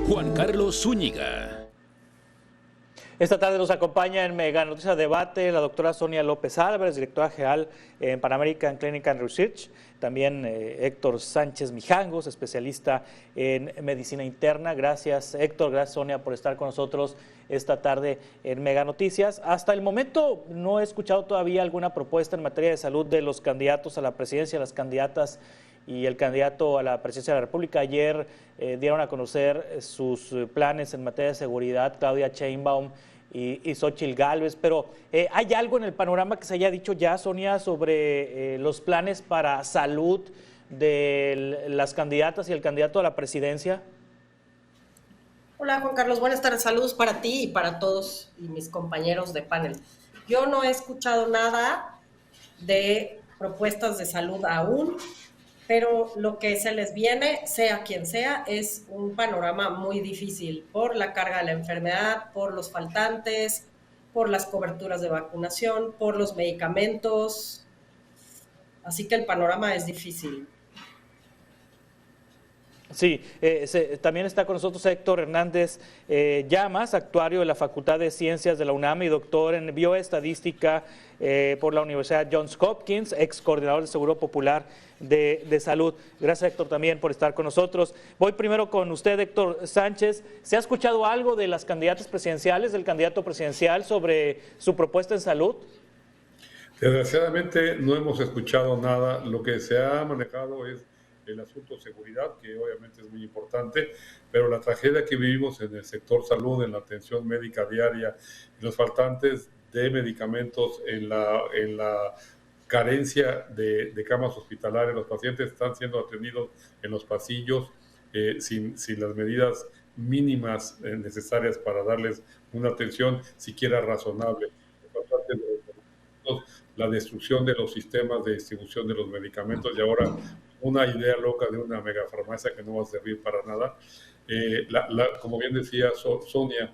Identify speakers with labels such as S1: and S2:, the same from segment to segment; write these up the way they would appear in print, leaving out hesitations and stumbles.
S1: Juan Carlos Zúñiga.
S2: Esta tarde nos acompaña en Mega Noticias Debate la doctora Sonia López Álvarez, directora general en Pan American Clinical Research, también Héctor Sánchez Mijangos, especialista en medicina interna. Gracias Héctor, gracias Sonia por estar con nosotros esta tarde en Mega Noticias. Hasta el momento no he escuchado todavía alguna propuesta en materia de salud de los candidatos a la presidencia, las candidatas y el candidato a la presidencia de la República. Ayer dieron a conocer sus planes en materia de seguridad, Claudia Sheinbaum y Xóchitl Gálvez, pero ¿hay algo en el panorama que se haya dicho ya, Sonia, sobre los planes para salud de las candidatas y el candidato a la presidencia?
S3: Hola Juan Carlos, buenas tardes, saludos para ti y para todos y mis compañeros de panel. Yo no he escuchado nada de propuestas de salud aún, pero lo que se les viene, sea quien sea, es un panorama muy difícil por la carga de la enfermedad, por los faltantes, por las coberturas de vacunación, por los medicamentos. Así que el panorama es difícil.
S2: Sí, también está con nosotros Héctor Hernández Llamas, actuario de la Facultad de Ciencias de la UNAM y doctor en bioestadística por la Universidad Johns Hopkins, ex coordinador del Seguro Popular de Salud. Gracias Héctor también por estar con nosotros. Voy primero con usted, Héctor Sánchez. ¿Se ha escuchado algo de las candidatas presidenciales, del candidato presidencial sobre su propuesta en salud?
S4: Desgraciadamente no hemos escuchado nada. Lo que se ha manejado es el asunto de seguridad, que obviamente es muy importante, pero la tragedia que vivimos en el sector salud, en la atención médica diaria, en los faltantes de medicamentos, en la carencia de camas hospitalarias, los pacientes están siendo atendidos en los pasillos sin las medidas mínimas necesarias para darles una atención siquiera razonable. La destrucción de los sistemas de distribución de los medicamentos y ahora una idea loca de una megafarmacia que no va a servir para nada. Como bien decía Sonia,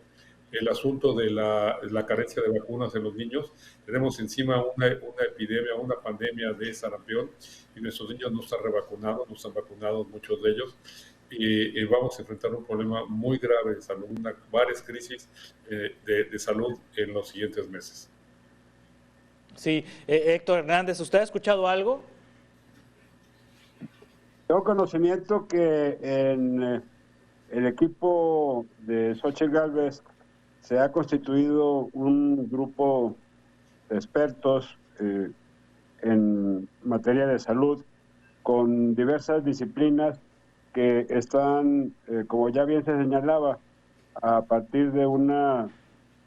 S4: el asunto de la carencia de vacunas en los niños. Tenemos encima una epidemia, una pandemia de sarampión y nuestros niños no están revacunados, no están vacunados muchos de ellos. Y vamos a enfrentar un problema muy grave de salud, varias crisis de salud en los siguientes meses.
S2: Sí, Héctor Hernández, ¿usted ha escuchado algo?
S5: Tengo conocimiento que en el equipo de Xóchitl Gálvez se ha constituido un grupo de expertos en materia de salud con diversas disciplinas que están, como ya bien se señalaba, a partir de una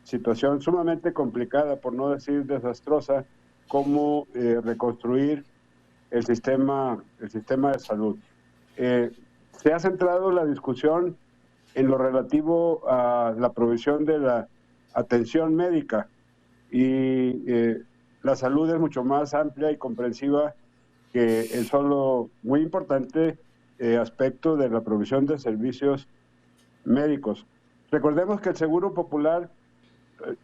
S5: situación sumamente complicada, por no decir desastrosa, cómo reconstruir el sistema de salud. Se ha centrado la discusión en lo relativo a la provisión de la atención médica y la salud es mucho más amplia y comprensiva que el solo muy importante aspecto de la provisión de servicios médicos. Recordemos que el Seguro Popular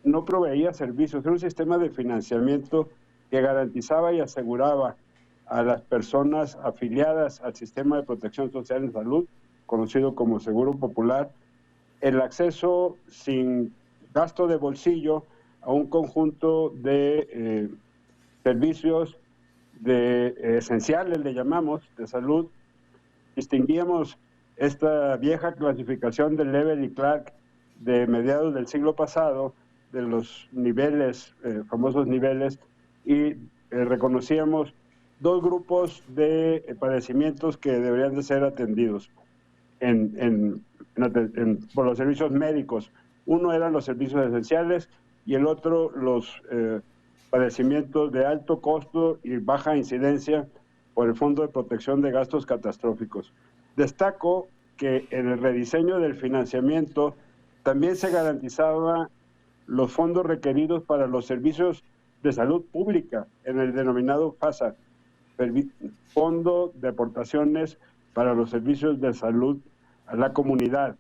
S5: no proveía servicios, era un sistema de financiamiento que garantizaba y aseguraba a las personas afiliadas al sistema de protección social en salud, conocido como Seguro Popular, el acceso sin gasto de bolsillo a un conjunto de servicios esenciales, le llamamos, de salud. Distinguíamos esta vieja clasificación de Level y Clark de mediados del siglo pasado, de los niveles, famosos niveles, y reconocíamos dos grupos de padecimientos que deberían de ser atendidos por los servicios médicos. Uno eran los servicios esenciales y el otro los padecimientos de alto costo y baja incidencia por el Fondo de Protección de Gastos Catastróficos. Destaco que en el rediseño del financiamiento también se garantizaba los fondos requeridos para los servicios de salud pública en el denominado FASA, Fondo de Aportaciones para los Servicios de Salud a la Comunidad.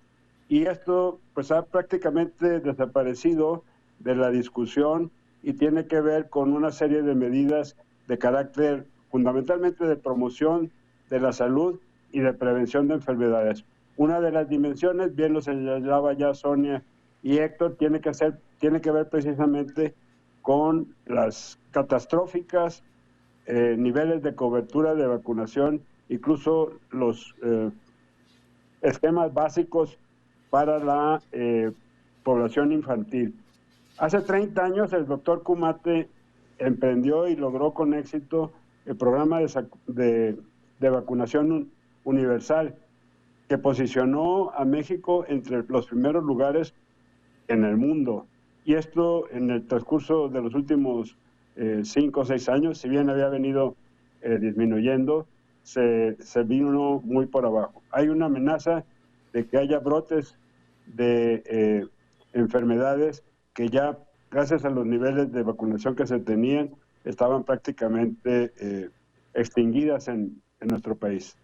S5: Y esto pues ha prácticamente desaparecido de la discusión y tiene que ver con una serie de medidas de carácter fundamentalmente de promoción de la salud y de prevención de enfermedades. Una de las dimensiones, bien lo señalaba ya Sonia y Héctor, tiene que ver precisamente con las catastróficas niveles de cobertura de vacunación, incluso los esquemas básicos para la población infantil. Hace 30 años el doctor Kumate emprendió y logró con éxito el programa de vacunación universal, que posicionó a México entre los primeros lugares en el mundo. Y esto en el transcurso de los últimos 5 o 6 años, si bien había venido disminuyendo, se vino muy por abajo. Hay una amenaza de que haya brotes de enfermedades que ya, gracias a los niveles de vacunación que se tenían, estaban prácticamente extinguidas en nuestro país.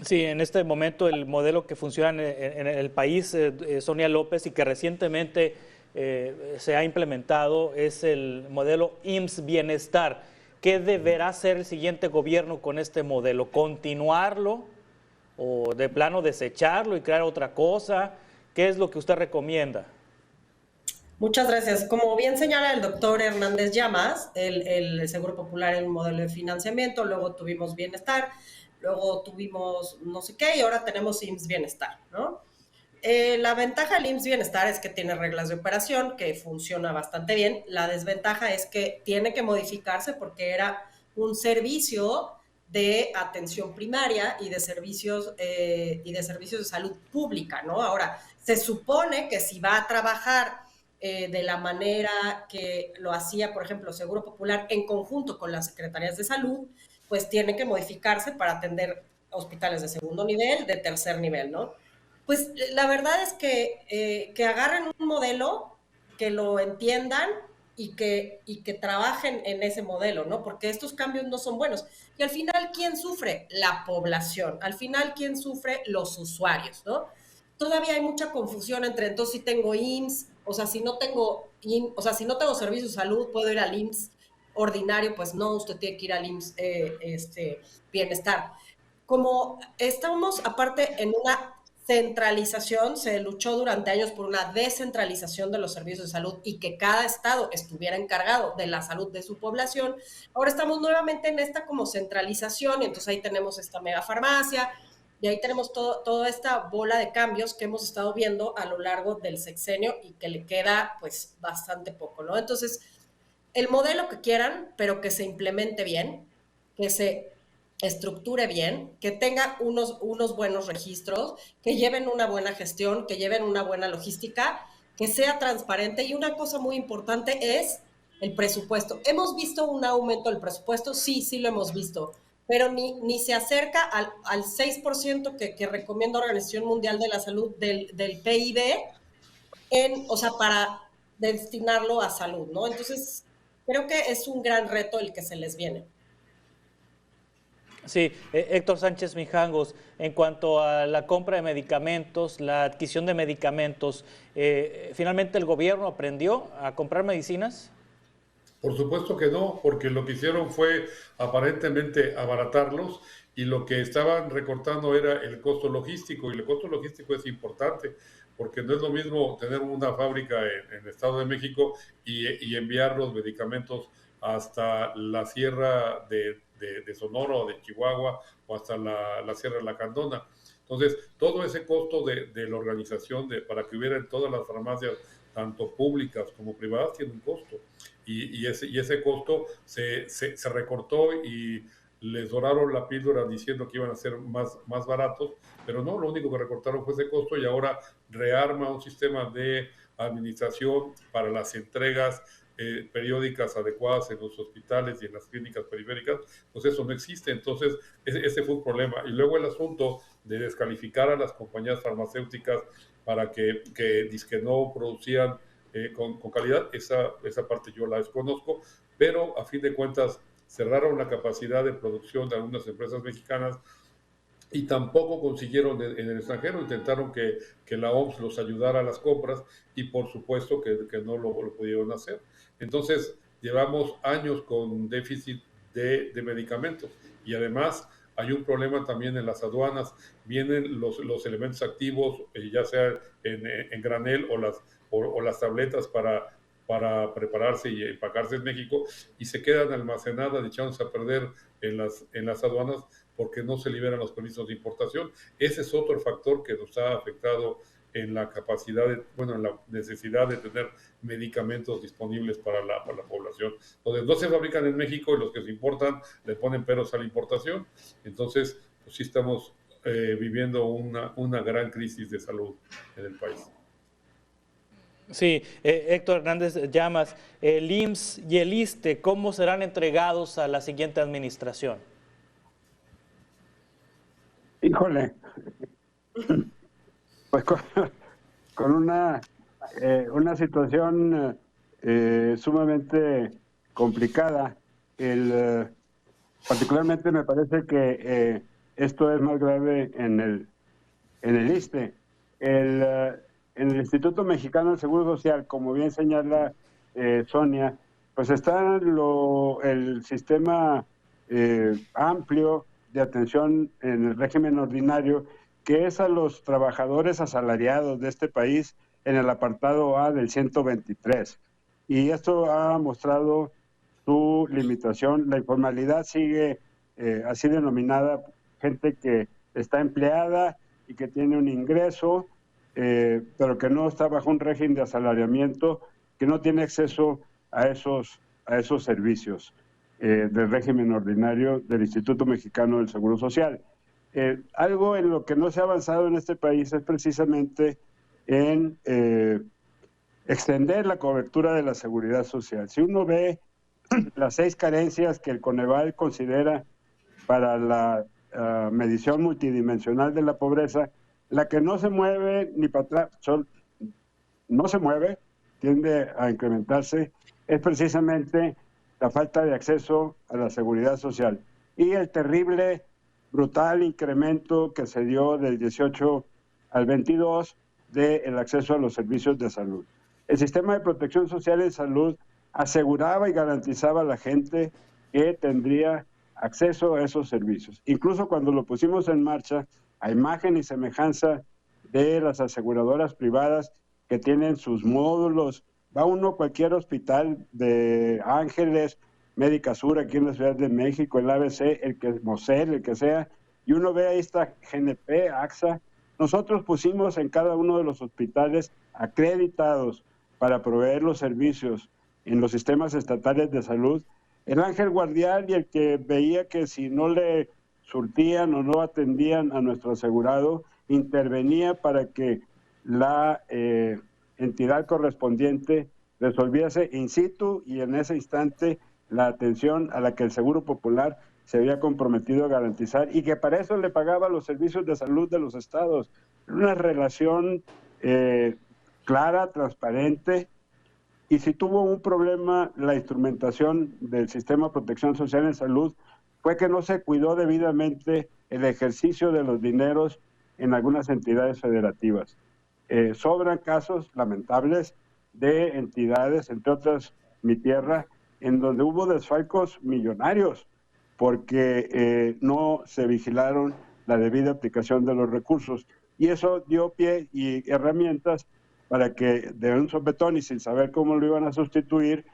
S2: Sí, en este momento el modelo que funciona en el país, Sonia López, y que recientemente se ha implementado es el modelo IMSS Bienestar. ¿Qué deberá hacer el siguiente gobierno con este modelo? ¿Continuarlo o de plano desecharlo y crear otra cosa? ¿Qué es lo que usted recomienda?
S3: Muchas gracias. Como bien señala el doctor Hernández Llamas, el Seguro Popular era un modelo de financiamiento, luego tuvimos Bienestar, luego tuvimos no sé qué y ahora tenemos IMSS Bienestar, ¿no? La ventaja del IMSS Bienestar es que tiene reglas de operación, que funciona bastante bien. La desventaja es que tiene que modificarse porque era un servicio de atención primaria y de servicios de salud pública, ¿no? Ahora, se supone que si va a trabajar de la manera que lo hacía, por ejemplo, Seguro Popular en conjunto con las secretarías de salud, pues tiene que modificarse para atender hospitales de segundo nivel, de tercer nivel, ¿no? Pues la verdad es que agarren un modelo, que lo entiendan y que trabajen en ese modelo, ¿no? Porque estos cambios no son buenos. Y al final, ¿quién sufre? La población. Al final, ¿quién sufre? Los usuarios, ¿no? Todavía hay mucha confusión entre, entonces, si tengo IMSS, o sea, si no tengo servicio de salud, puedo ir al IMSS ordinario, pues no, usted tiene que ir al IMSS Bienestar. Como estamos aparte en una centralización, se luchó durante años por una descentralización de los servicios de salud y que cada estado estuviera encargado de la salud de su población. Ahora estamos nuevamente en esta como centralización y entonces ahí tenemos esta mega farmacia y ahí tenemos toda esta bola de cambios que hemos estado viendo a lo largo del sexenio y que le queda pues bastante poco, ¿no? Entonces, el modelo que quieran, pero que se implemente bien, que se estructure bien, que tenga unos buenos registros, que lleven una buena gestión, que lleven una buena logística, que sea transparente. Y una cosa muy importante es el presupuesto. ¿Hemos visto un aumento del presupuesto? Sí, sí lo hemos visto, pero ni se acerca al 6% que recomienda la Organización Mundial de la Salud del PIB, o sea, para destinarlo a salud, ¿no? Entonces, creo que es un gran reto el que se les viene.
S2: Sí, Héctor Sánchez Mijangos, en cuanto a la compra de medicamentos, la adquisición de medicamentos, ¿finalmente el gobierno aprendió a comprar medicinas?
S4: Por supuesto que no, porque lo que hicieron fue aparentemente abaratarlos y lo que estaban recortando era el costo logístico, y el costo logístico es importante porque no es lo mismo tener una fábrica en el Estado de México y enviar los medicamentos hasta la sierra de Sonora o de Chihuahua o hasta la sierra de la Candona. Entonces, todo ese costo de la organización para que hubiera en todas las farmacias, tanto públicas como privadas, tiene un costo. Y ese costo se recortó y les doraron la píldora diciendo que iban a ser más baratos, pero no, lo único que recortaron fue ese costo y ahora rearma un sistema de administración para las entregas periódicas adecuadas en los hospitales y en las clínicas periféricas, pues eso no existe. Entonces, ese fue un problema. Y luego el asunto de descalificar a las compañías farmacéuticas para que dizque no producían con calidad, esa parte yo la desconozco, pero a fin de cuentas cerraron la capacidad de producción de algunas empresas mexicanas y tampoco consiguieron en el extranjero, intentaron que la OMS los ayudara a las compras y por supuesto que no lo pudieron hacer. Entonces llevamos años con déficit de medicamentos y además hay un problema también en las aduanas. Vienen los elementos activos, ya sea en granel o las tabletas para prepararse y empacarse en México, y se quedan almacenadas, echándose a perder en las aduanas porque no se liberan los permisos de importación. Ese es otro factor que nos ha afectado en la capacidad, en la necesidad de tener medicamentos disponibles para la población. Entonces, no se fabrican en México y los que se importan le ponen peros a la importación. Entonces, pues sí estamos viviendo una gran crisis de salud en el país.
S2: Sí, Héctor Hernández Llamas, el IMSS y el ISSSTE, ¿cómo serán entregados a la siguiente administración?
S5: Híjole, pues con una situación sumamente complicada. Particularmente me parece que esto es más grave en el ISSSTE. En el Instituto Mexicano del Seguro Social, como bien señala Sonia, pues está el sistema amplio de atención en el régimen ordinario, que es a los trabajadores asalariados de este país en el apartado A del 123. Y esto ha mostrado su limitación. La informalidad sigue así denominada, gente que está empleada y que tiene un ingreso, pero que no está bajo un régimen de asalariamiento, que no tiene acceso a esos servicios del régimen ordinario del Instituto Mexicano del Seguro Social. Algo en lo que no se ha avanzado en este país es precisamente en extender la cobertura de la seguridad social. Si uno ve las 6 carencias que el Coneval considera para la medición multidimensional de la pobreza, la que no se mueve ni para atrás, no se mueve, tiende a incrementarse, es precisamente la falta de acceso a la seguridad social y el terrible, brutal incremento que se dio del 18 al 22 del acceso a los servicios de salud. El sistema de protección social en salud aseguraba y garantizaba a la gente que tendría acceso a esos servicios. Incluso cuando lo pusimos en marcha, a imagen y semejanza de las aseguradoras privadas que tienen sus módulos, va uno a cualquier hospital de Ángeles, Médica Sur, aquí en la Ciudad de México, el ABC, Mosel, el que sea, y uno ve ahí está GNP, AXA. Nosotros pusimos en cada uno de los hospitales acreditados para proveer los servicios en los sistemas estatales de salud, el ángel guardián y el que veía que si no le surtían o no atendían a nuestro asegurado, intervenía para que la entidad correspondiente resolviese in situ y en ese instante la atención a la que el Seguro Popular se había comprometido a garantizar y que para eso le pagaba los servicios de salud de los estados. Una relación clara, transparente, y si tuvo un problema la instrumentación del sistema de protección social en salud, fue que no se cuidó debidamente el ejercicio de los dineros en algunas entidades federativas. Sobran casos lamentables de entidades, entre otras mi tierra, en donde hubo desfalcos millonarios porque no se vigilaron la debida aplicación de los recursos. Y eso dio pie y herramientas para que de un sopetón y sin saber cómo lo iban a sustituir,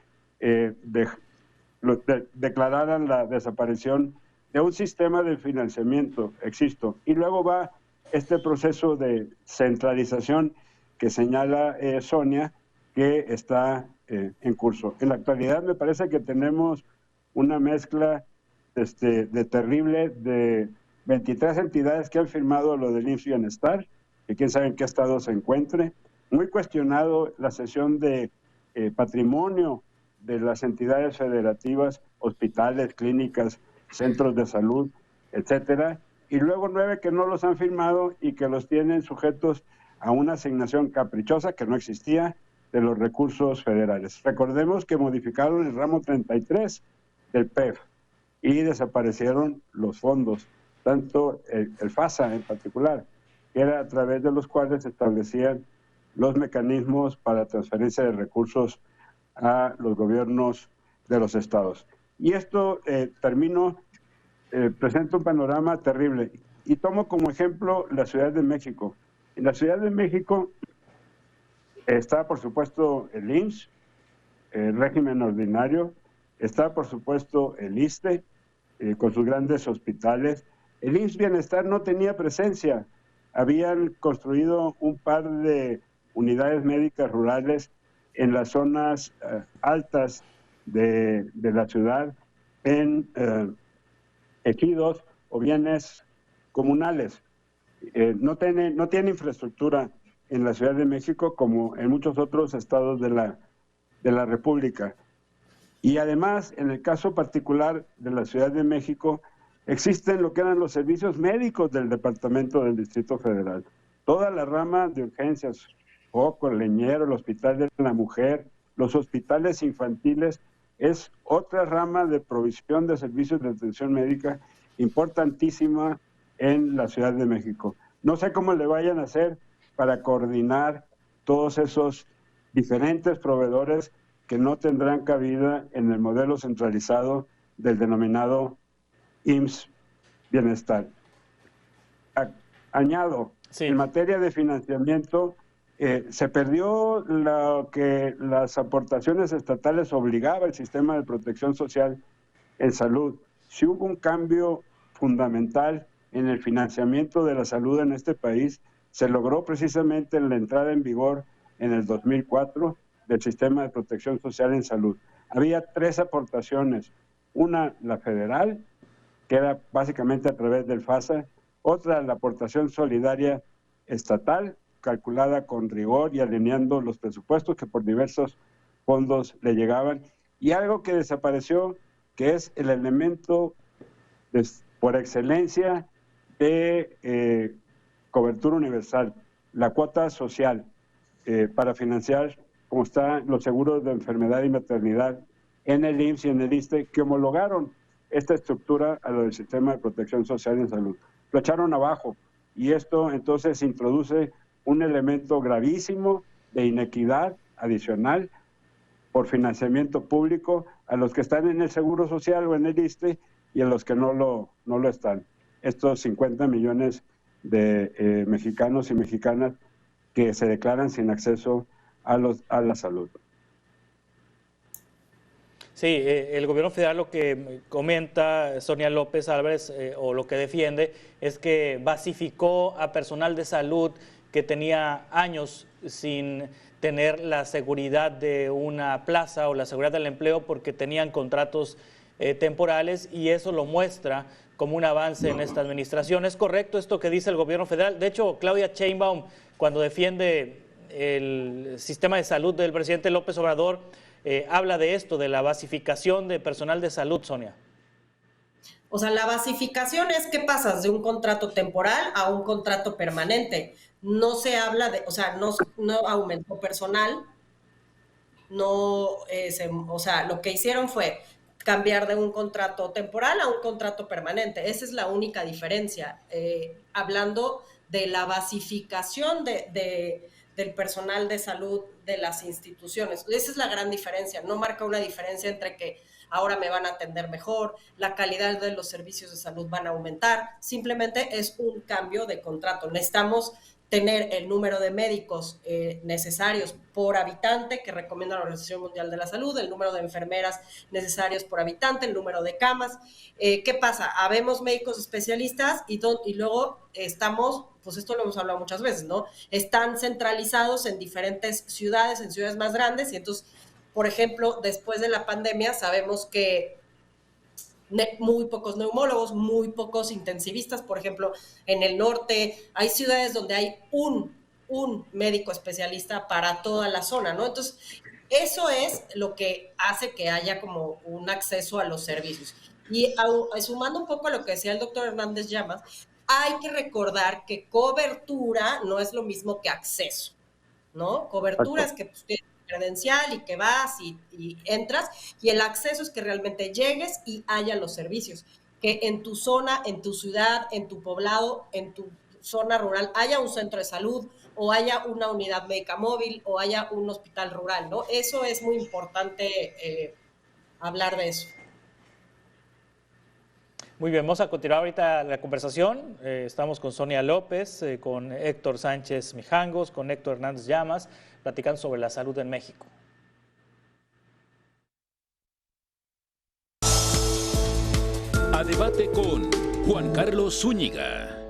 S5: declararan la desaparición de un sistema de financiamiento, existo. Y luego va este proceso de centralización que señala Sonia, que está en curso. En la actualidad me parece que tenemos una mezcla de terrible de 23 entidades que han firmado lo del IMSS Bienestar, que quién sabe en qué estado se encuentre. Muy cuestionado la cesión de patrimonio de las entidades federativas, hospitales, clínicas, centros de salud, etcétera, y luego 9 que no los han firmado y que los tienen sujetos a una asignación caprichosa que no existía de los recursos federales. Recordemos que modificaron el ramo 33 del PEF y desaparecieron los fondos, tanto el FASA en particular, que era a través de los cuales se establecían los mecanismos para transferencia de recursos a los gobiernos de los estados. Y esto terminó presenta un panorama terrible. Y tomo como ejemplo la Ciudad de México. En la Ciudad de México está, por supuesto, el IMSS, el régimen ordinario, está, por supuesto, el ISSSTE, con sus grandes hospitales. El IMSS Bienestar no tenía presencia. Habían construido un par de unidades médicas rurales en las zonas altas de la ciudad, en ejidos o bienes comunales. No tiene infraestructura en la Ciudad de México como en muchos otros estados de la República. Y además, en el caso particular de la Ciudad de México, existen lo que eran los servicios médicos del Departamento del Distrito Federal. Toda la rama de urgencias, Foco, Leñero, el Hospital de la Mujer, los hospitales infantiles, es otra rama de provisión de servicios de atención médica importantísima en la Ciudad de México. No sé cómo le vayan a hacer para coordinar todos esos diferentes proveedores que no tendrán cabida en el modelo centralizado del denominado IMSS Bienestar. Añado,
S2: sí,
S5: en materia de financiamiento, se perdió lo que las aportaciones estatales obligaba el sistema de protección social en salud. Si hubo un cambio fundamental en el financiamiento de la salud en este país, se logró precisamente en la entrada en vigor en el 2004 del sistema de protección social en salud. Había 3 aportaciones, una la federal, que era básicamente a través del FASA, otra la aportación solidaria estatal, calculada con rigor y alineando los presupuestos que por diversos fondos le llegaban, y algo que desapareció, que es el elemento por excelencia de cobertura universal, la cuota social para financiar, como están los seguros de enfermedad y maternidad en el IMSS y en el ISSSTE, que homologaron esta estructura a lo del sistema de protección social en salud. Lo echaron abajo y esto entonces introduce un elemento gravísimo de inequidad adicional por financiamiento público a los que están en el Seguro Social o en el ISSSTE y a los que no lo están. Estos 50 millones de mexicanos y mexicanas que se declaran sin acceso a la salud.
S2: Sí, el gobierno federal lo que comenta Sonia López Álvarez o lo que defiende es que basificó a personal de salud que tenía años sin tener la seguridad de una plaza o la seguridad del empleo porque tenían contratos temporales, y eso lo muestra como un avance en esta administración. ¿Es correcto esto que dice el gobierno federal? De hecho, Claudia Sheinbaum, cuando defiende el sistema de salud del presidente López Obrador, habla de esto, de la basificación de personal de salud, Sonia.
S3: O sea, la basificación es que pasas de un contrato temporal a un contrato permanente. No se habla de, o sea, no aumentó personal, o sea, lo que hicieron fue cambiar de un contrato temporal a un contrato permanente. Esa es la única diferencia. Hablando de la basificación del personal de salud de las instituciones. Esa es la gran diferencia. No marca una diferencia entre que ahora me van a atender mejor, la calidad de los servicios de salud van a aumentar. Simplemente es un cambio de contrato. Necesitamos tener el número de médicos necesarios por habitante que recomienda la Organización Mundial de la Salud, el número de enfermeras necesarios por habitante, el número de camas. ¿Qué pasa? Habemos médicos especialistas y luego estamos, pues esto lo hemos hablado muchas veces, ¿no? Están centralizados en diferentes ciudades, en ciudades más grandes, y entonces, por ejemplo, después de la pandemia sabemos que muy pocos neumólogos, muy pocos intensivistas. Por ejemplo, en el norte hay ciudades donde hay un médico especialista para toda la zona, ¿no? Entonces, eso es lo que hace que haya como un acceso a los servicios. Y sumando un poco a lo que decía el doctor Hernández Llamas, hay que recordar que cobertura no es lo mismo que acceso, ¿no? Cobertura es que pues, credencial y que vas y entras, y el acceso es que realmente llegues y haya los servicios, que en tu zona, en tu ciudad, en tu poblado, en tu zona rural haya un centro de salud o haya una unidad médica móvil o haya un hospital rural, ¿no? Eso es muy importante hablar de eso.
S2: Muy bien, vamos a continuar ahorita la conversación. Estamos con Sonia López, con Héctor Sánchez Mijangos, con Héctor Hernández Llamas, platicando sobre la salud en México.
S1: A debate con Juan Carlos Zúñiga.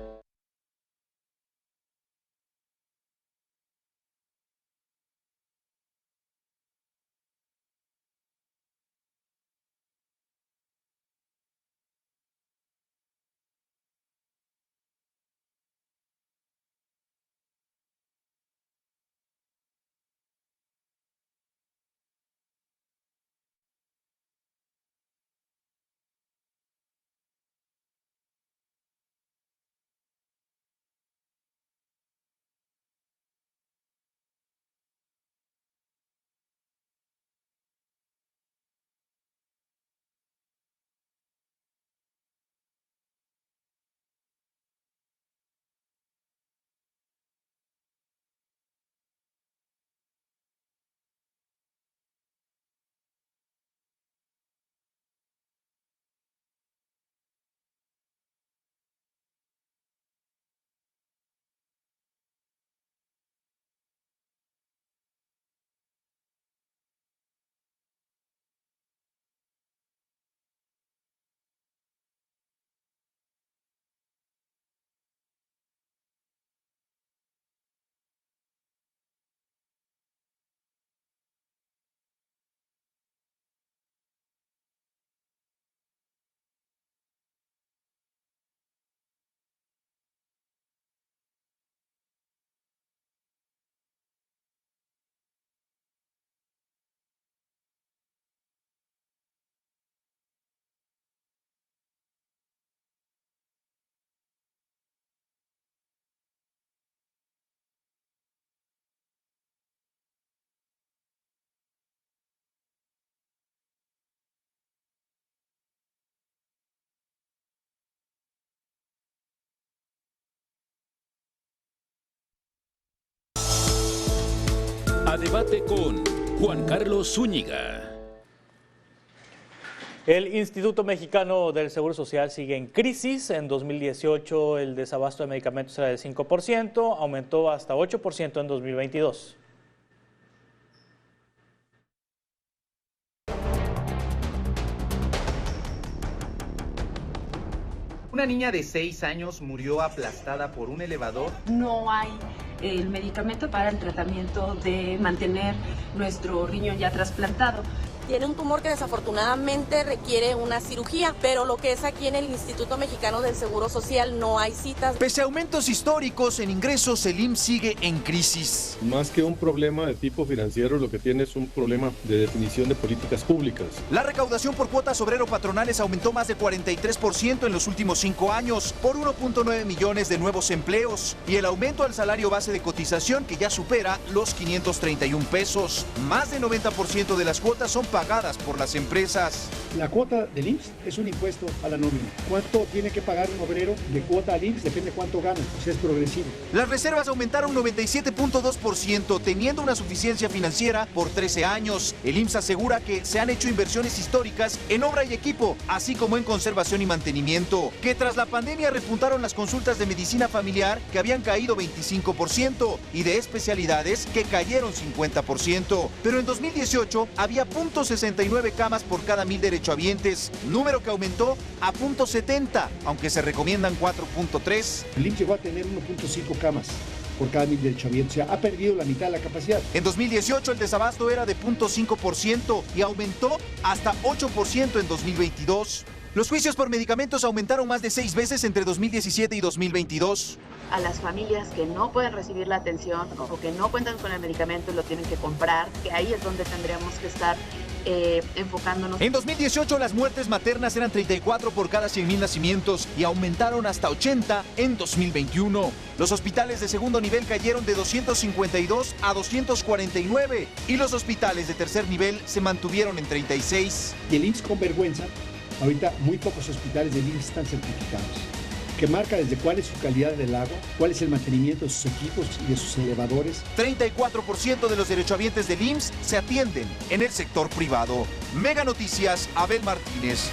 S1: A debate con Juan Carlos Zúñiga.
S2: El Instituto Mexicano del Seguro Social sigue en crisis. En 2018 el desabasto de medicamentos era del 5%, aumentó hasta 8% en 2022.
S6: Una niña de 6 años murió aplastada por un elevador.
S7: No hay el medicamento para el tratamiento de mantener nuestro riñón ya trasplantado.
S8: Tiene un tumor que desafortunadamente requiere una cirugía, pero lo que es aquí en el Instituto Mexicano del Seguro Social no hay citas.
S9: Pese a aumentos históricos en ingresos, el IMSS sigue en crisis.
S10: Más que un problema de tipo financiero, lo que tiene es un problema de definición de políticas públicas.
S9: La recaudación por cuotas obrero-patronales aumentó más de 43% en los últimos 5 años, por 1.9 millones de nuevos empleos, y el aumento al salario base de cotización que ya supera los 531 pesos. Más del 90% de las cuotas son pagadas por las empresas.
S11: La cuota del IMSS es un impuesto a la nómina. ¿Cuánto tiene que pagar un obrero de cuota al IMSS? Depende de cuánto gana, o sea, es progresivo.
S9: Las reservas aumentaron 97.2%, teniendo una suficiencia financiera por 13 años. El IMSS asegura que se han hecho inversiones históricas en obra y equipo, así como en conservación y mantenimiento, que tras la pandemia repuntaron las consultas de medicina familiar, que habían caído 25%, y de especialidades, que cayeron 50%. Pero en 2018 había 0.69 camas por cada 1,000 derechohabientes, número que aumentó a 0.70, aunque se recomiendan 4.3.
S11: El IMSS llegó a tener 1.5 camas por cada 1,000 derechohabientes, o sea, ha perdido la mitad de la capacidad.
S9: En 2018 el desabasto era de 0.5% y aumentó hasta 8% en 2022. Los juicios por medicamentos aumentaron más de 6 veces entre 2017 y 2022.
S7: A las familias que no pueden recibir la atención o que no cuentan con el medicamento y lo tienen que comprar, que ahí es donde tendríamos que estar enfocándonos.
S9: En 2018 las muertes maternas eran 34 por cada 100,000 nacimientos y aumentaron hasta 80 en 2021. Los hospitales de segundo nivel cayeron de 252 a 249 y los hospitales de tercer nivel se mantuvieron en 36.
S11: Y el IMSS, con vergüenza, ahorita muy pocos hospitales del IMSS están certificados, que marca desde cuál es su calidad del agua, cuál es el mantenimiento de sus equipos y de sus elevadores.
S9: 34% de los derechohabientes del IMSS se atienden en el sector privado. Mega Noticias, Abel Martínez.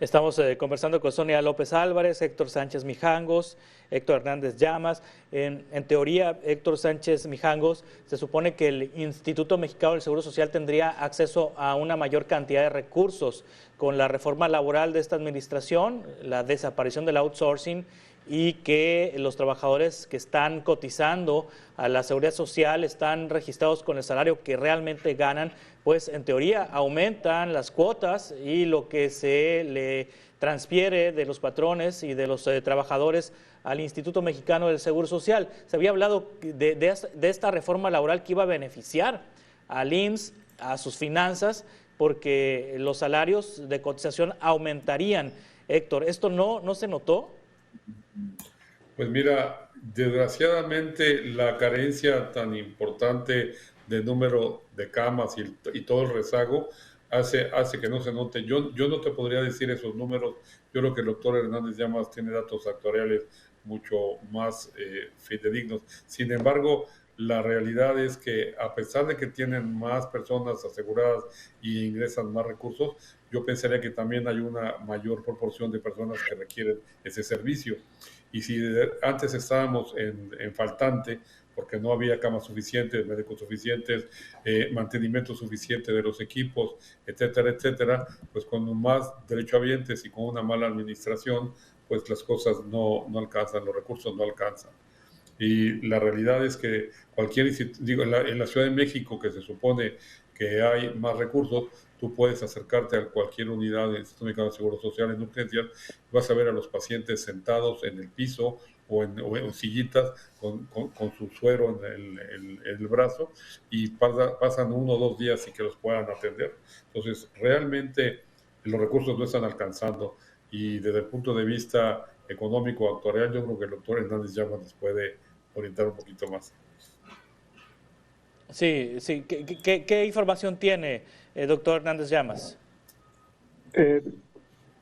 S2: Estamos conversando con Sonia López Álvarez, Héctor Sánchez Mijangos, Héctor Hernández Llamas. En teoría, Héctor Sánchez Mijangos, se supone que el Instituto Mexicano del Seguro Social tendría acceso a una mayor cantidad de recursos con la reforma laboral de esta administración, la desaparición del outsourcing y que los trabajadores que están cotizando a la Seguridad Social están registrados con el salario que realmente ganan, pues en teoría aumentan las cuotas y lo que se le transfiere de los patrones y de los trabajadores al Instituto Mexicano del Seguro Social. Se había hablado de esta reforma laboral que iba a beneficiar al IMSS, a sus finanzas, porque los salarios de cotización aumentarían. Héctor, ¿esto no se notó?
S4: Pues mira, desgraciadamente la carencia tan importante de número de camas y todo el rezago hace que no se note. Yo no te podría decir esos números. Yo creo que el doctor Hernández Llamas tiene datos actuariales mucho más fidedignos. Sin embargo, la realidad es que a pesar de que tienen más personas aseguradas y ingresan más recursos, yo pensaría que también hay una mayor proporción de personas que requieren ese servicio. Y si antes estábamos en faltante, porque no había camas suficientes, médicos suficientes, mantenimiento suficiente de los equipos, etcétera, etcétera, pues con más derechohabientes y con una mala administración, pues las cosas no alcanzan, los recursos no alcanzan. Y la realidad es que en la Ciudad de México, que se supone que hay más recursos, tú puedes acercarte a cualquier unidad del Instituto Mexicano de Seguro Social en urgencias, vas a ver a los pacientes sentados en el piso o en sillitas con su suero en el brazo, y pasan 1 o 2 días sin que los puedan atender. Entonces, realmente los recursos no están alcanzando, y desde el punto de vista económico actuarial, yo creo que el doctor Hernández Llamas nos puede orientar un poquito más.
S2: Sí. ¿Qué información tiene, doctor Hernández Llamas?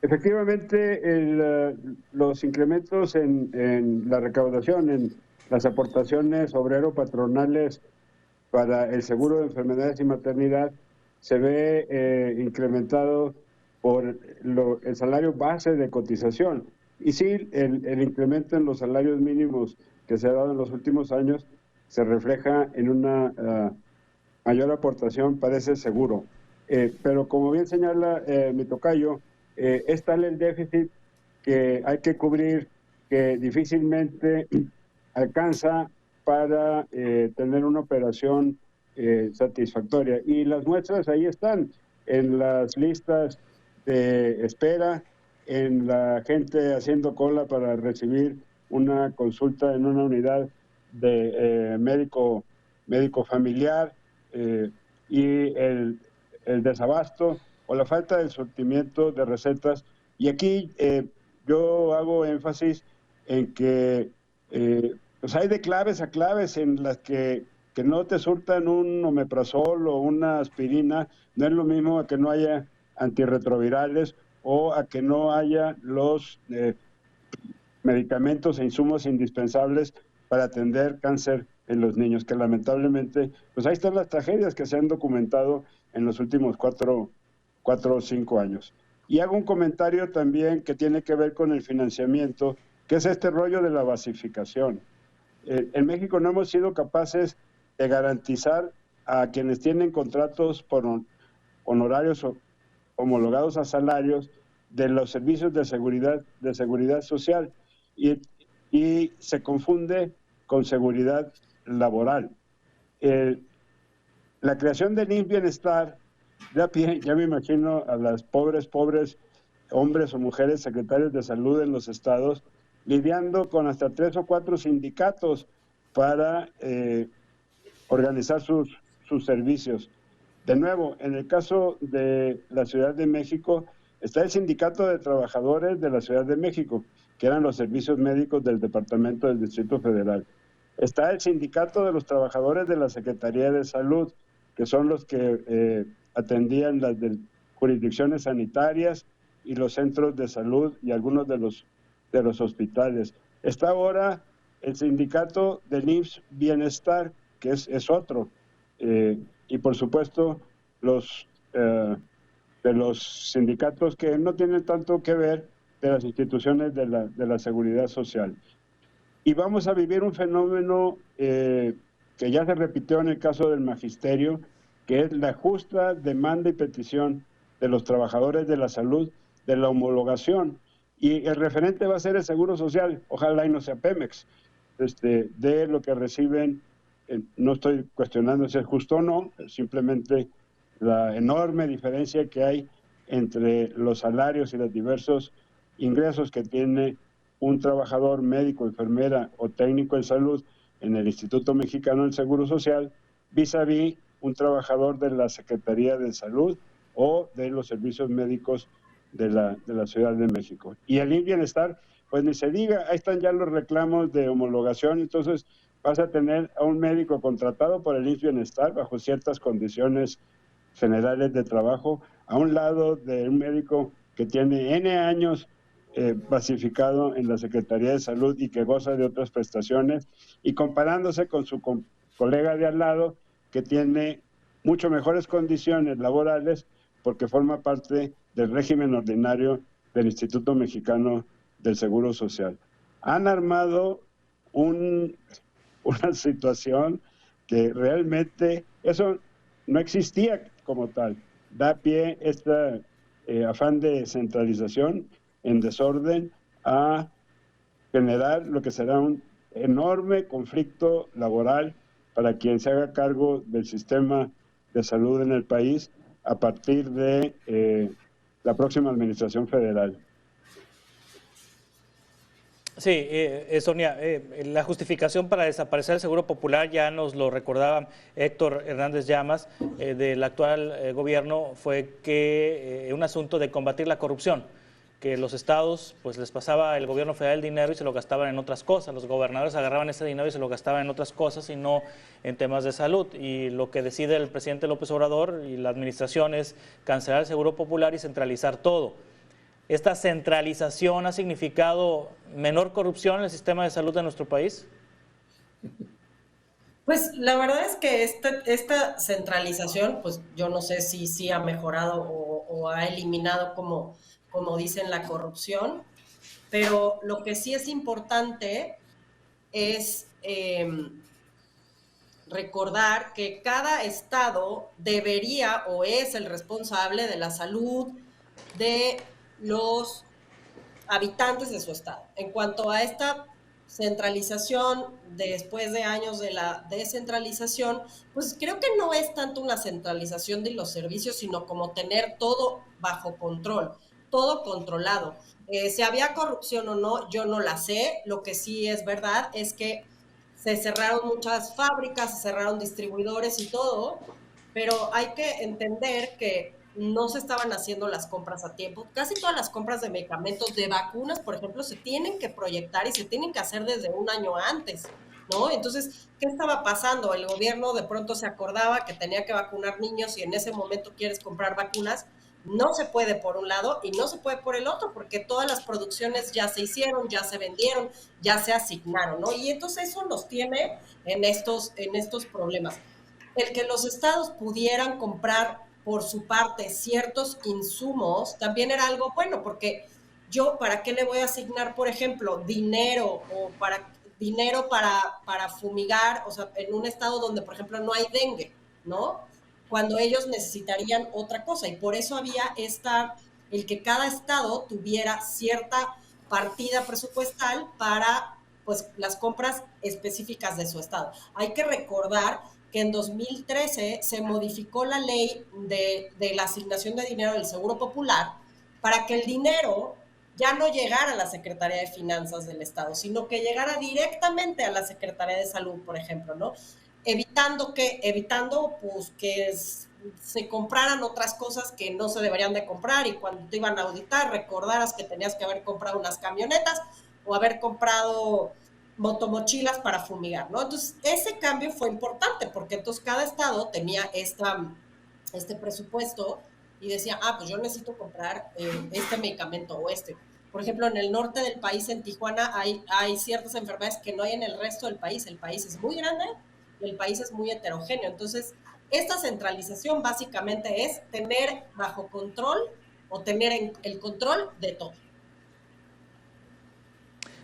S5: Efectivamente, los incrementos en la recaudación, en las aportaciones obrero-patronales para el seguro de enfermedades y maternidad, se ve incrementado por el salario base de cotización. Y sí, el incremento en los salarios mínimos que se ha dado en los últimos años se refleja en una mayor aportación para ese seguro. Pero como bien señala mi tocayo, es tal el déficit que hay que cubrir que difícilmente alcanza para tener una operación satisfactoria. Y las muestras ahí están, en las listas de espera, en la gente haciendo cola para recibir una consulta en una unidad de médico familiar, y el desabasto o la falta de surtimiento de recetas. Y aquí yo hago énfasis en que pues hay de claves a claves en las que no te surtan un omeprazol o una aspirina. No es lo mismo a que no haya antirretrovirales o a que no haya los medicamentos e insumos indispensables para atender cáncer en los niños, que lamentablemente, pues ahí están las tragedias que se han documentado en los últimos 4 o 5 años. Y hago un comentario también que tiene que ver con el financiamiento, que es este rollo de la basificación. En México no hemos sido capaces de garantizar a quienes tienen contratos por honorarios homologados a salarios de los servicios de seguridad social, y se confunde con seguridad laboral. La creación del IMSS Bienestar ya me imagino a las pobres hombres o mujeres secretarios de salud en los estados lidiando con hasta 3 o 4 sindicatos para organizar sus servicios. De nuevo, en el caso de la Ciudad de México, está el Sindicato de Trabajadores de la Ciudad de México, que eran los servicios médicos del Departamento del Distrito Federal. Está el Sindicato de los Trabajadores de la Secretaría de Salud, que son los que atendían las jurisdicciones sanitarias y los centros de salud y algunos de los hospitales. Está ahora el Sindicato del IMSS Bienestar, que es otro. Y por supuesto, los de los sindicatos que no tienen tanto que ver de las instituciones de la seguridad social. Y vamos a vivir un fenómeno que ya se repitió en el caso del magisterio, que es la justa demanda y petición de los trabajadores de la salud de la homologación. Y el referente va a ser el Seguro Social, ojalá y no sea Pemex, de lo que reciben. No estoy cuestionando si es justo o no, simplemente la enorme diferencia que hay entre los salarios y los diversos ingresos que tiene un trabajador médico, enfermera o técnico en salud en el Instituto Mexicano del Seguro Social vis a vis un trabajador de la Secretaría de Salud o de los servicios médicos de la Ciudad de México. Y el IMSS Bienestar, pues ni se diga, ahí están ya los reclamos de homologación, entonces vas a tener a un médico contratado por el IMSS Bienestar bajo ciertas condiciones generales de trabajo, a un lado de un médico que tiene N años basificado en la Secretaría de Salud y que goza de otras prestaciones, y comparándose con su colega de al lado que tiene mucho mejores condiciones laborales porque forma parte del régimen ordinario del Instituto Mexicano del Seguro Social. Han armado una situación que realmente eso no existía como tal. Da pie este afán de centralización en desorden a generar lo que será un enorme conflicto laboral para quien se haga cargo del sistema de salud en el país a partir de la próxima administración federal.
S2: Sí, Sonia, la justificación para desaparecer el Seguro Popular, ya nos lo recordaba Héctor Hernández Llamas, del actual gobierno, fue que un asunto de combatir la corrupción, que los estados pues les pasaba el gobierno federal el dinero y se lo gastaban en otras cosas, los gobernadores agarraban ese dinero y se lo gastaban en otras cosas y no en temas de salud, y lo que decide el presidente López Obrador y la administración es cancelar el Seguro Popular y centralizar todo. ¿Esta centralización ha significado menor corrupción en el sistema de salud de nuestro país?
S3: Pues la verdad es que esta centralización, pues yo no sé si sí ha mejorado o ha eliminado, como dicen, la corrupción, pero lo que sí es importante es recordar que cada estado debería o es el responsable de la salud de los habitantes de su estado. En cuanto a esta centralización, después de años de la descentralización, pues creo que no es tanto una centralización de los servicios, sino como tener todo bajo control, todo controlado. Si había corrupción o no, yo no la sé. Lo que sí es verdad es que se cerraron muchas fábricas, se cerraron distribuidores y todo, pero hay que entender que no se estaban haciendo las compras a tiempo. Casi todas las compras de medicamentos, de vacunas, por ejemplo, se tienen que proyectar y se tienen que hacer desde un año antes, ¿no? Entonces, ¿qué estaba pasando? El gobierno de pronto se acordaba que tenía que vacunar niños y en ese momento quieres comprar vacunas. No se puede por un lado y no se puede por el otro, porque todas las producciones ya se hicieron, ya se vendieron, ya se asignaron, ¿no? Y entonces eso nos tiene en estos problemas. El que los estados pudieran comprar por su parte ciertos insumos también era algo bueno, porque yo, ¿para qué le voy a asignar, por ejemplo, dinero para fumigar, o sea, en un estado donde, por ejemplo, no hay dengue, ¿no? Cuando ellos necesitarían otra cosa, y por eso había el que cada estado tuviera cierta partida presupuestal para, pues, las compras específicas de su estado. Hay que recordar que en 2013 se modificó la ley de la asignación de dinero del Seguro Popular para que el dinero ya no llegara a la Secretaría de Finanzas del Estado, sino que llegara directamente a la Secretaría de Salud, por ejemplo, ¿no? Evitando pues que se compraran otras cosas que no se deberían de comprar, y cuando te iban a auditar recordaras que tenías que haber comprado unas camionetas o haber comprado motomochilas para fumigar, ¿no? Entonces, ese cambio fue importante porque entonces cada estado tenía este presupuesto y decía, pues yo necesito comprar este medicamento o este. Por ejemplo, en el norte del país, en Tijuana, hay ciertas enfermedades que no hay en el resto del país. El país es muy grande y el país es muy heterogéneo. Entonces, Esta centralización básicamente es tener bajo control o tener el control de todo.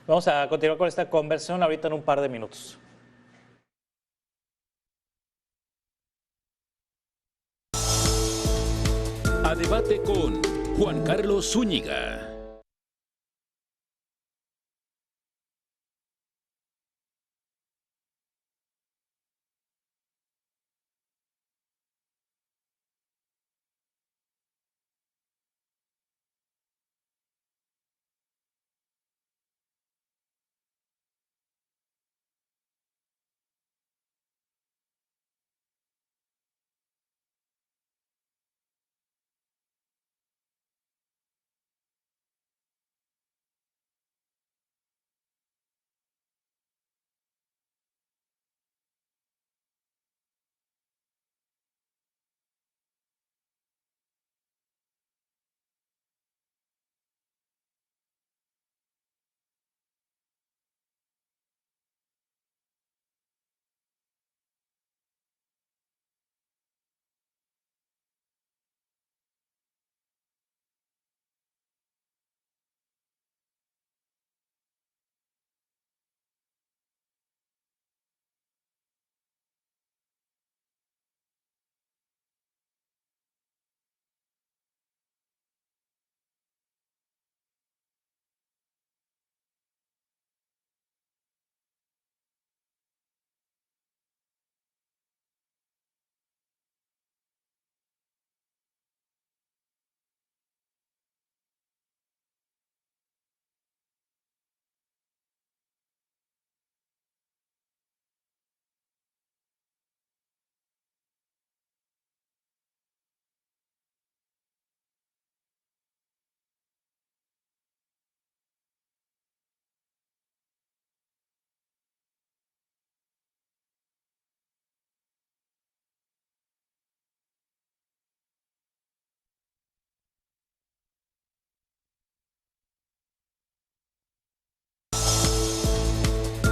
S2: Vamos a continuar con esta conversación ahorita en un par de minutos.
S1: A debate con Juan Carlos Zúñiga.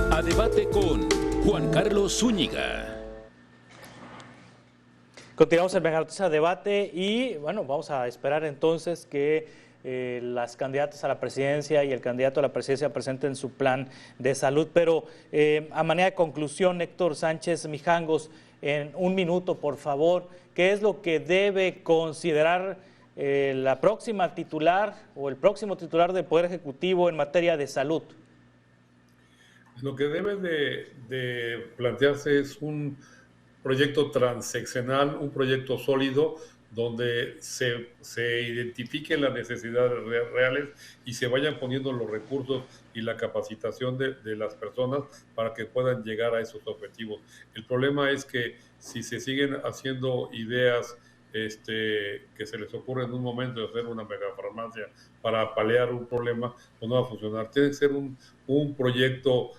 S1: A debate con Juan Carlos Zúñiga.
S2: Continuamos el Mega Noticias Debate y bueno, vamos a esperar entonces que las candidatas a la presidencia y el candidato a la presidencia presenten su plan de salud. Pero a manera de conclusión, Héctor Sánchez Mijangos, en un minuto, por favor, ¿qué es lo que debe considerar la próxima titular o el próximo titular del Poder Ejecutivo en materia de salud?
S4: Lo que debe de plantearse es un proyecto transeccional, un proyecto sólido, donde se identifiquen las necesidades reales y se vayan poniendo los recursos y la capacitación de las personas para que puedan llegar a esos objetivos. El problema es que si se siguen haciendo ideas que se les ocurre en un momento de hacer una megafarmacia para paliar un problema, pues no va a funcionar. Tiene que ser un proyecto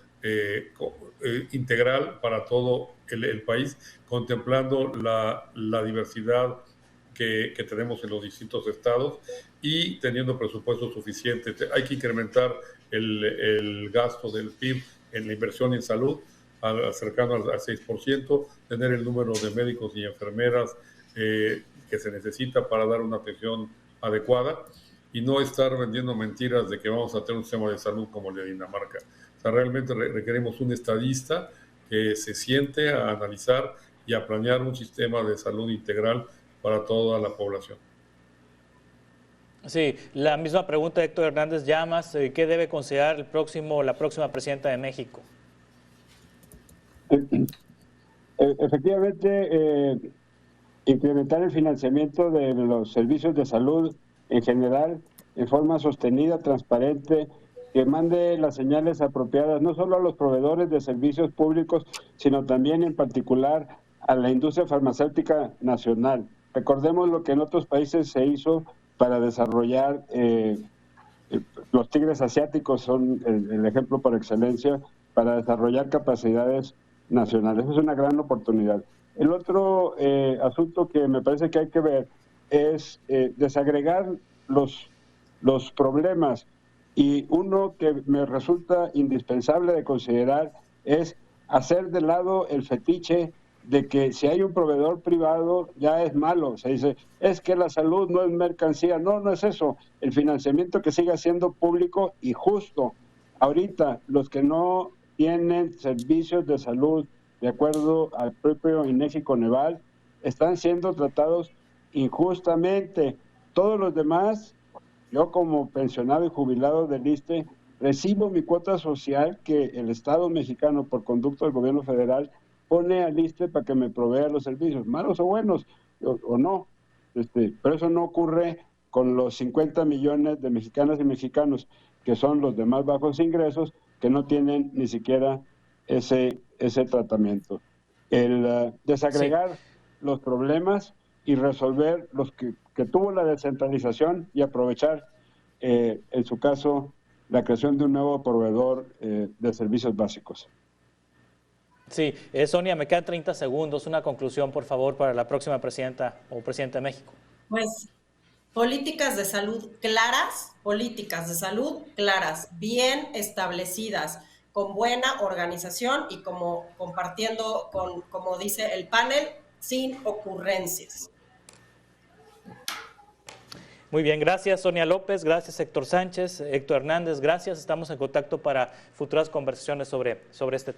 S4: integral para todo el país, contemplando la diversidad que tenemos en los distintos estados y teniendo presupuesto suficiente. Hay que incrementar el gasto del PIB en la inversión en salud, cercano al 6%, tener el número de médicos y enfermeras que se necesita para dar una atención adecuada y no estar vendiendo mentiras de que vamos a tener un sistema de salud como el de Dinamarca. O sea, realmente requerimos un estadista que se siente a analizar y a planear un sistema de salud integral para toda la población.
S2: Sí, la misma pregunta de Héctor Hernández Llamas, ¿qué debe considerar la próxima presidenta de México?
S5: Efectivamente, incrementar el financiamiento de los servicios de salud en general, en forma sostenida, transparente, que mande las señales apropiadas, no solo a los proveedores de servicios públicos, sino también en particular a la industria farmacéutica nacional. Recordemos lo que en otros países se hizo para desarrollar, los tigres asiáticos son el ejemplo por excelencia, para desarrollar capacidades nacionales. Es una gran oportunidad. El otro asunto que me parece que hay que ver es desagregar los problemas, y uno que me resulta indispensable de considerar es hacer de lado el fetiche de que si hay un proveedor privado ya es malo. Se dice, es que la salud no es mercancía. No, no es eso. El financiamiento que siga siendo público y justo. Ahorita, los que no tienen servicios de salud, de acuerdo al propio INEGI-Coneval, están siendo tratados injustamente. Todos los demás, yo como pensionado y jubilado del ISSSTE, recibo mi cuota social que el Estado mexicano, por conducto del gobierno federal, pone al ISSSTE para que me provea los servicios, malos o buenos, o no. Pero eso no ocurre con los 50 millones de mexicanas y mexicanos, que son los de más bajos ingresos, que no tienen ni siquiera ese tratamiento. El desagregar los problemas y resolver los que tuvo la descentralización y aprovechar, en su caso, la creación de un nuevo proveedor de servicios básicos.
S2: Sí, Sonia, me quedan 30 segundos. Una conclusión, por favor, para la próxima presidenta o presidente de México.
S3: Pues políticas de salud claras, bien establecidas, con buena organización y compartiendo como dice el panel, sin ocurrencias.
S2: Muy bien, gracias Sonia López, gracias Héctor Sánchez, Héctor Hernández, gracias. Estamos en contacto para futuras conversaciones sobre este tema.